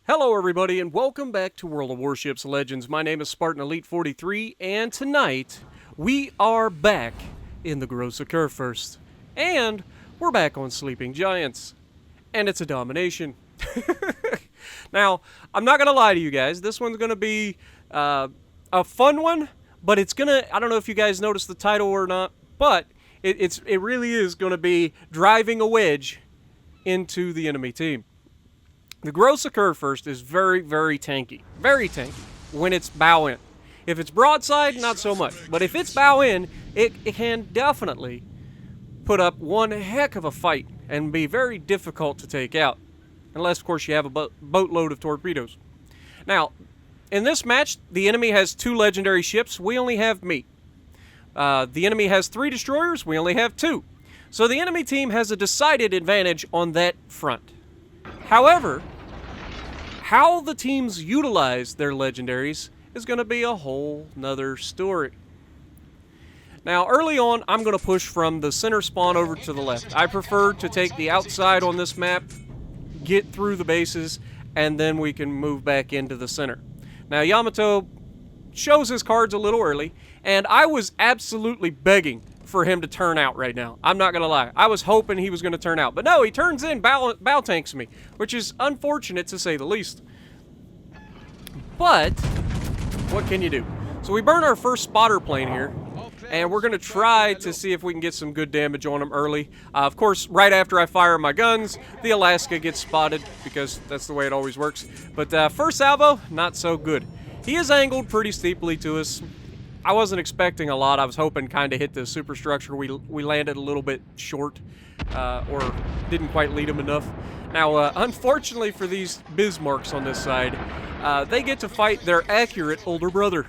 Hello everybody and welcome back to World of Warships Legends. My name is Spartan Elite 43 and tonight we are back in the Gross Occur First. And we're back on Sleeping Giants. And it's a domination. Now, I'm not going to lie to you guys. This one's going to be a fun one, but it's going to, I don't know if you guys noticed the title or not, but it really is going to be driving a wedge into the enemy team. The Gross Occur First is very, very tanky. Very tanky when it's bow in. If it's broadside, not so much. But if it's bow in, it can definitely put up one heck of a fight and be very difficult to take out. Unless, of course, you have a boatload of torpedoes. Now, in this match, the enemy has 2 legendary ships. We only have me. The enemy has 3 destroyers. We only have 2. So the enemy team has a decided advantage on that front. However, how the teams utilize their legendaries is going to be a whole nother story. Now, early on, I'm going to push from the center spawn over to the left. I prefer to take the outside on this map, get through the bases, and then we can move back into the center. Now, Yamato shows his cards a little early, and I was absolutely begging for him to turn out right now. I'm not going to lie. I was hoping he was going to turn out. But no, he turns in, bow tanks me, which is unfortunate to say the least. But what can you do? So we burn our first spotter plane here, and we're going to try to see if we can get some good damage on him early. Of course, right after I fire my guns, the Alaska gets spotted because that's the way it always works. But first salvo, not so good. He is angled pretty steeply to us. I wasn't expecting a lot. I was hoping kind of hit the superstructure. We landed a little bit short, or didn't quite lead him enough. Now, unfortunately for these Bismarcks on this side, they get to fight their accurate older brother.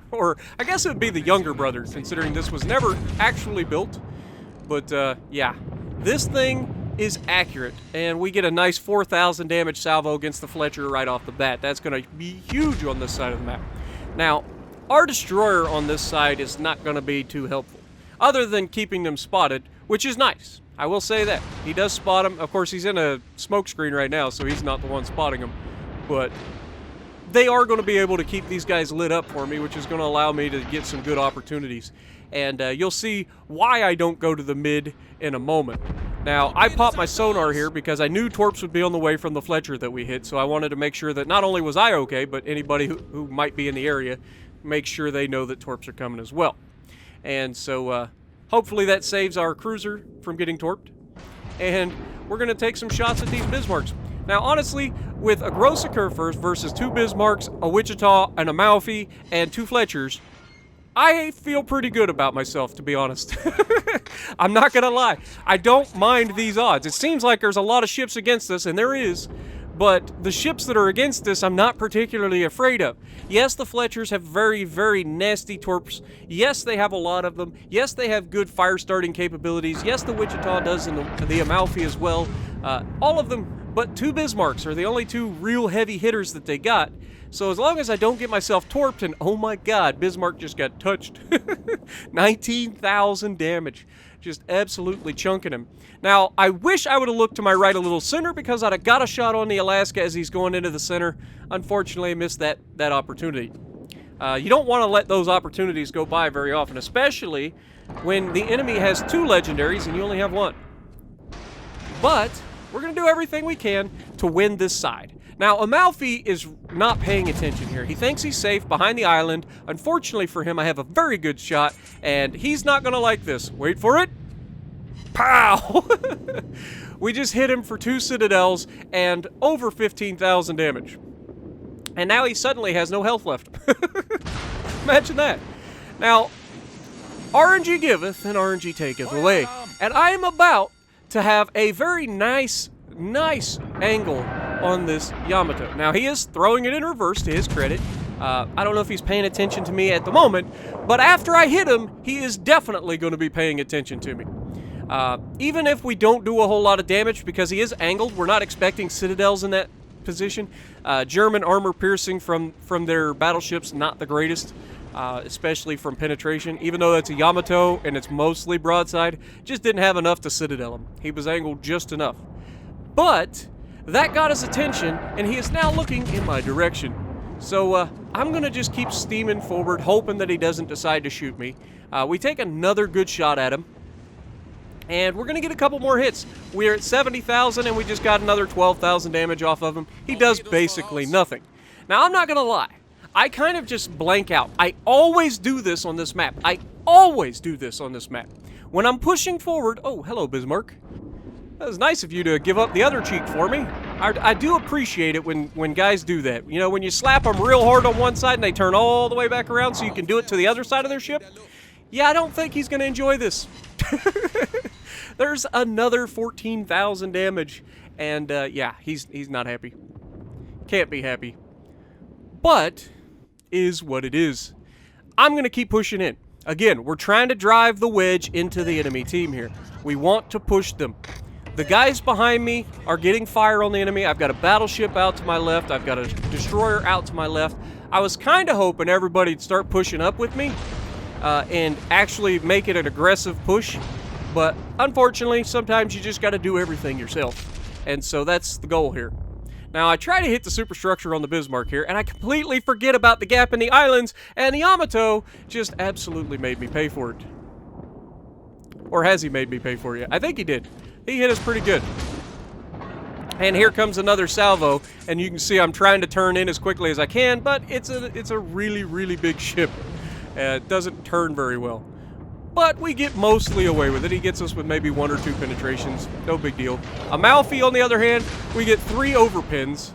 Or, I guess it would be the younger brother, considering this was never actually built. But, yeah. This thing is accurate, and we get a nice 4,000 damage salvo against the Fletcher right off the bat. That's going to be huge on this side of the map. Now, our destroyer on this side is not going to be too helpful, other than keeping them spotted, which is nice. I will say that. He does spot them. Of course, he's in a smoke screen right now, so he's not the one spotting them. But they are going to be able to keep these guys lit up for me, which is going to allow me to get some good opportunities. And you'll see why I don't go to the mid in a moment. Now, I popped my sonar here because I knew torps would be on the way from the Fletcher that we hit, so I wanted to make sure that not only was I okay, but anybody who might be in the area, make sure they know that torps are coming as well. And so hopefully that saves our cruiser from getting torped. And we're going to take some shots at these Bismarcks. Now, honestly, with a Gross Occur First versus 2 Bismarcks, a Wichita, and a Malfi, and 2 Fletchers, I feel pretty good about myself, to be honest. I'm not going to lie. I don't mind these odds. It seems like there's a lot of ships against us, and there is. But the ships that are against us, I'm not particularly afraid of. Yes, the Fletchers have very, very nasty torps. Yes, they have a lot of them. Yes, they have good fire-starting capabilities. Yes, the Wichita does, and the Amalfi as well. All of them, but 2 Bismarcks are the only 2 real heavy hitters that they got. So as long as I don't get myself torped, and oh my god, Bismarck just got touched. 19,000 damage. Just absolutely chunking him. Now, I wish I would have looked to my right a little sooner because I'd have got a shot on the Alaska as he's going into the center. Unfortunately, I missed that opportunity. You don't want to let those opportunities go by very often, especially when the enemy has 2 legendaries and you only have 1. But we're going to do everything we can to win this side. Now, Amalfi is not paying attention here. He thinks he's safe behind the island. Unfortunately for him, I have a very good shot, and he's not going to like this. Wait for it. Pow! We just hit him for 2 citadels and over 15,000 damage. And now he suddenly has no health left. Imagine that. Now, RNG giveth and RNG taketh away. And I am about to have a very nice angle on this Yamato. Now, he is throwing it in reverse to his credit. I don't know if he's paying attention to me at the moment, but after I hit him, he is definitely going to be paying attention to me. Even if we don't do a whole lot of damage, because he is angled, we're not expecting citadels in that position. German armor piercing from their battleships, not the greatest, especially from penetration. Even though that's a Yamato and it's mostly broadside, just didn't have enough to citadel him. He was angled just enough. But That got his attention, and he is now looking in my direction. So I'm going to just keep steaming forward, hoping that he doesn't decide to shoot me. We take another good shot at him, and we're going to get a couple more hits. We are at 70,000, and we just got another 12,000 damage off of him. He does basically nothing. Now, I'm not going to lie. I kind of just blank out. I always do this on this map. When I'm pushing forward... Oh, hello, Bismarck. That was nice of you to give up the other cheek for me. I do appreciate it when guys do that. You know, when you slap them real hard on one side and they turn all the way back around so you can do it to the other side of their ship. Yeah, I don't think he's going to enjoy this. There's another 14,000 damage. And, yeah, he's not happy. Can't be happy. But, is what it is. I'm going to keep pushing in. Again, we're trying to drive the Wedge into the enemy team here. We want to push them. The guys behind me are getting fire on the enemy. I've got a battleship out to my left. I've got a destroyer out to my left. I was kind of hoping everybody'd start pushing up with me and actually make it an aggressive push. But unfortunately, sometimes you just got to do everything yourself. And so that's the goal here. Now, I try to hit the superstructure on the Bismarck here, and I completely forget about the gap in the islands, and the Yamato just absolutely made me pay for it. Or has he made me pay for it? I think he did. He hit us pretty good. And here comes another salvo, and you can see I'm trying to turn in as quickly as I can, but it's a really, really big ship. It doesn't turn very well. But we get mostly away with it. He gets us with maybe 1 or 2 penetrations. No big deal. Amalfi, on the other hand, we get 3 overpins,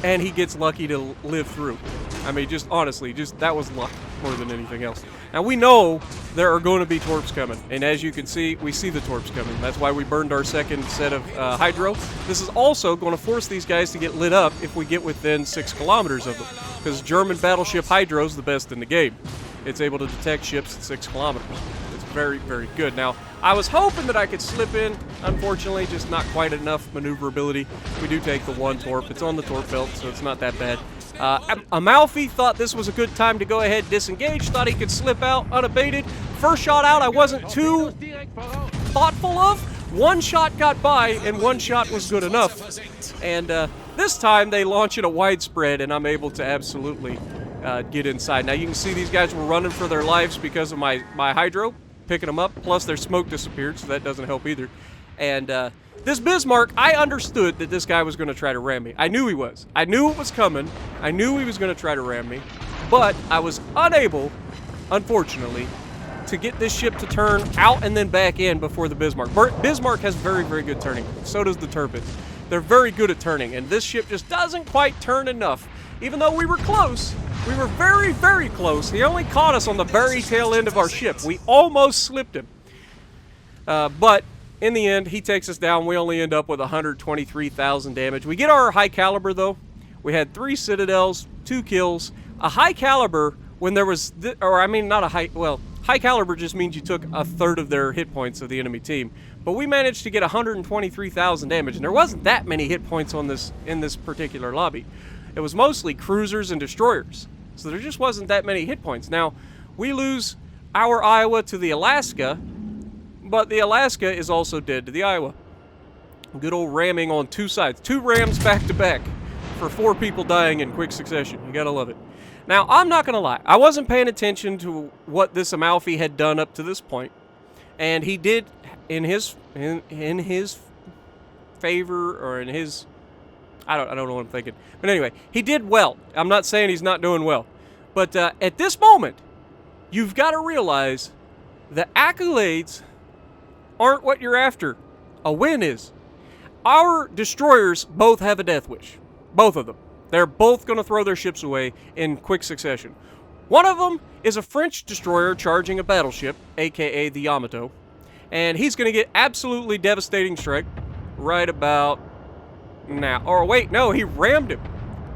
and he gets lucky to live through. I mean, just honestly, that was luck more than anything else. Now, we know there are going to be torps coming, and as you can see, we see the torps coming. That's why we burned our second set of hydro. This is also going to force these guys to get lit up if we get within 6 kilometers of them, because German battleship hydro is the best in the game. It's able to detect ships at 6 kilometers. It's very, very good. Now, I was hoping that I could slip in. Unfortunately, just not quite enough maneuverability. We do take the 1 torp. It's on the torp belt, so it's not that bad. Amalfi thought this was a good time to go ahead and disengage. Thought he could slip out unabated. First shot out, I wasn't too thoughtful of. 1 shot got by, and 1 shot was good enough. And this time, they launch it a widespread, and I'm able to absolutely get inside. Now, you can see these guys were running for their lives because of my hydro, picking them up, plus their smoke disappeared, so that doesn't help either. And this Bismarck, I understood that this guy was going to try to ram me. I knew he was. I knew it was coming. I knew he was going to try to ram me, but I was unable, unfortunately, to get this ship to turn out and then back in before the Bismarck. Bismarck has very, very good turning. So does the Turpin. They're very good at turning, and this ship just doesn't quite turn enough. Even though we were close, we were very, very close. He only caught us on the very tail end of our ship. We almost slipped him. But in the end, he takes us down. We only end up with 123,000 damage. We get our high caliber, though. We had 3 citadels, 2 kills. A high caliber, when there was... high caliber just means you took a third of their hit points of the enemy team. But we managed to get 123,000 damage, and there wasn't that many hit points on this in this particular lobby. It was mostly cruisers and destroyers, so there just wasn't that many hit points. Now, we lose our Iowa to the Alaska, but the Alaska is also dead to the Iowa. Good old ramming on 2 sides. 2 rams back to back for 4 people dying in quick succession. You gotta love it. Now, I'm not gonna lie. I wasn't paying attention to what this Amalfi had done up to this point, and he did in his favor, or in his... I don't know what I'm thinking. But anyway, he did well. I'm not saying he's not doing well. But at this moment, you've got to realize the accolades aren't what you're after. A win is. Our destroyers both have a death wish. Both of them. They're both going to throw their ships away in quick succession. One of them is a French destroyer charging a battleship, a.k.a. the Yamato. And he's going to get absolutely devastating strike right about... now. Or wait, no, he rammed him.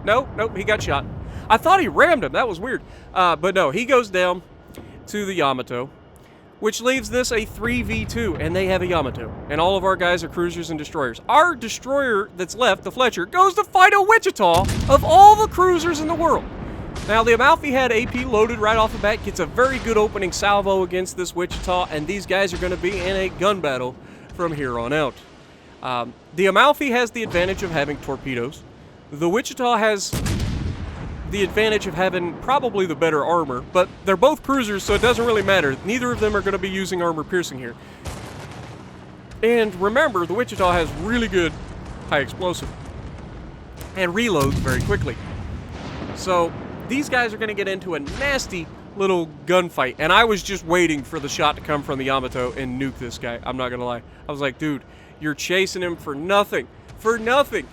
Nope, he got shot. I thought he rammed him. That was weird. But no, he goes down to the Yamato, which leaves this a 3v2, and they have a Yamato. And all of our guys are cruisers and destroyers. Our destroyer that's left, the Fletcher, goes to fight a Wichita of all the cruisers in the world. Now, the Amalfi had AP loaded right off the bat, gets a very good opening salvo against this Wichita, and these guys are going to be in a gun battle from here on out. The Amalfi has the advantage of having torpedoes. The Wichita has the advantage of having probably the better armor, but they're both cruisers, so it doesn't really matter. Neither of them are going to be using armor piercing here. And remember, the Wichita has really good high explosive and reloads very quickly. So these guys are going to get into a nasty little gunfight, and I was just waiting for the shot to come from the Yamato and nuke this guy. I'm not going to lie. I was like, dude, you're chasing him for nothing. For nothing.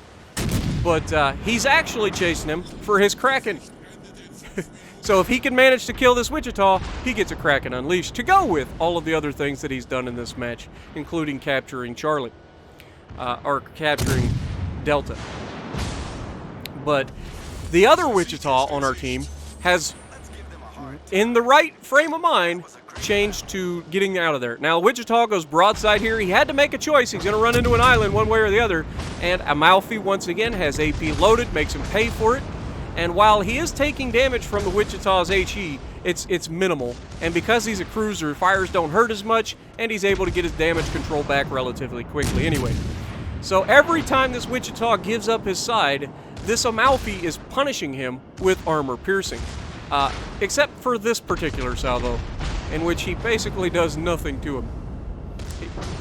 But he's actually chasing him for his Kraken. So if he can manage to kill this Wichita, he gets a Kraken Unleashed to go with all of the other things that he's done in this match, including capturing Charlie. Or capturing Delta. But the other Wichita on our team has, in the right frame of mind, changed to getting out of there. Now, Wichita goes broadside here. He had to make a choice. He's going to run into an island one way or the other. And Amalfi, once again, has AP loaded, makes him pay for it. And while he is taking damage from the Wichita's HE, it's minimal. And because he's a cruiser, fires don't hurt as much, and he's able to get his damage control back relatively quickly anyway. So every time this Wichita gives up his side, this Amalfi is punishing him with armor piercing. Except for this particular salvo, in which he basically does nothing to him.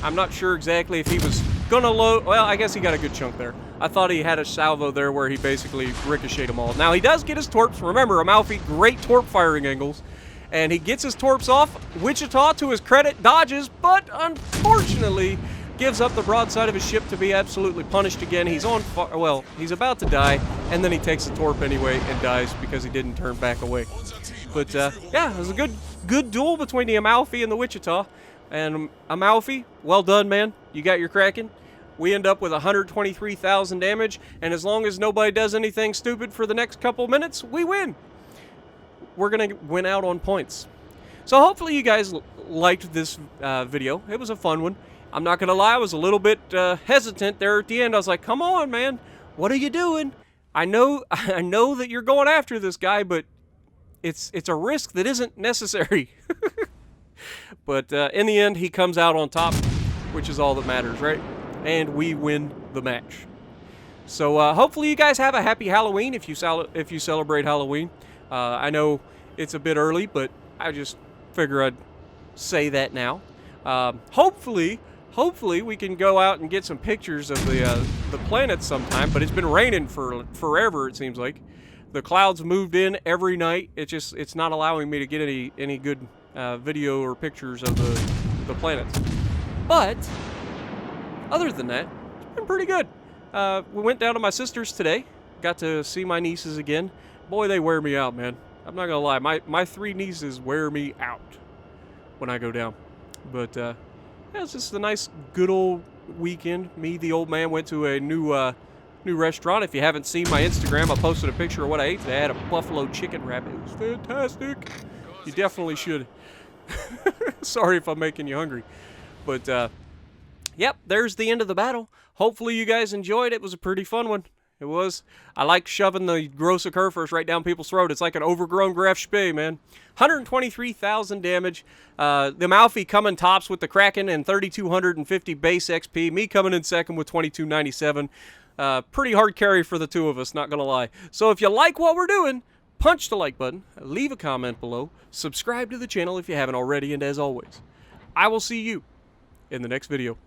I'm not sure exactly if he was gonna load. Well, I guess he got a good chunk there. I thought he had a salvo there where he basically ricocheted them all. Now, he does get his torps. Remember, Amalfi, great torp firing angles. And he gets his torps off. Wichita, to his credit, dodges, but unfortunately gives up the broadside of his ship to be absolutely punished again. He's on fire. Well, he's about to die, and then he takes the torp anyway and dies because he didn't turn back away. But yeah, it was a good duel between the Amalfi and the Wichita. And Amalfi, well done, man. You got your Kraken. We end up with 123,000 damage, and as long as nobody does anything stupid for the next couple minutes, we win. We're gonna win out on points. So hopefully you guys liked this video. It was a fun one. I'm not gonna lie, I was a little bit hesitant there at the end. I was like, come on, man, what are you doing? I know that you're going after this guy, but it's a risk that isn't necessary. But in the end, he comes out on top, which is all that matters, right? And we win the match. So hopefully you guys have a happy Halloween if you celebrate Halloween. I know it's a bit early, but I just figure I'd say that now. Hopefully we can go out and get some pictures of the planets sometime. But it's been raining for forever, it seems like. The clouds moved in every night. It's not allowing me to get any good video or pictures of the planets. But other than that, it's been pretty good. We went down to my sister's today. Got to see my nieces again. Boy, they wear me out, man. I'm not gonna lie. My three nieces wear me out when I go down. But yeah, it's just a nice, good old weekend. Me, the old man, went to a new restaurant. If you haven't seen my Instagram, I posted a picture of what I ate today. I had a buffalo chicken wrap. It was fantastic. You definitely should. Sorry if I'm making you hungry. But yep, there's the end of the battle. Hopefully you guys enjoyed it. It was a pretty fun one. It was. I like shoving the gross occurfers right down people's throat. It's like an overgrown Graf Spee, man. 123,000 damage. The Amalfi coming tops with the Kraken and 3,250 base XP. Me coming in second with 2,297. Pretty hard carry for the two of us, not gonna lie. So if you like what we're doing, punch the like button, leave a comment below, subscribe to the channel if you haven't already, and as always, I will see you in the next video.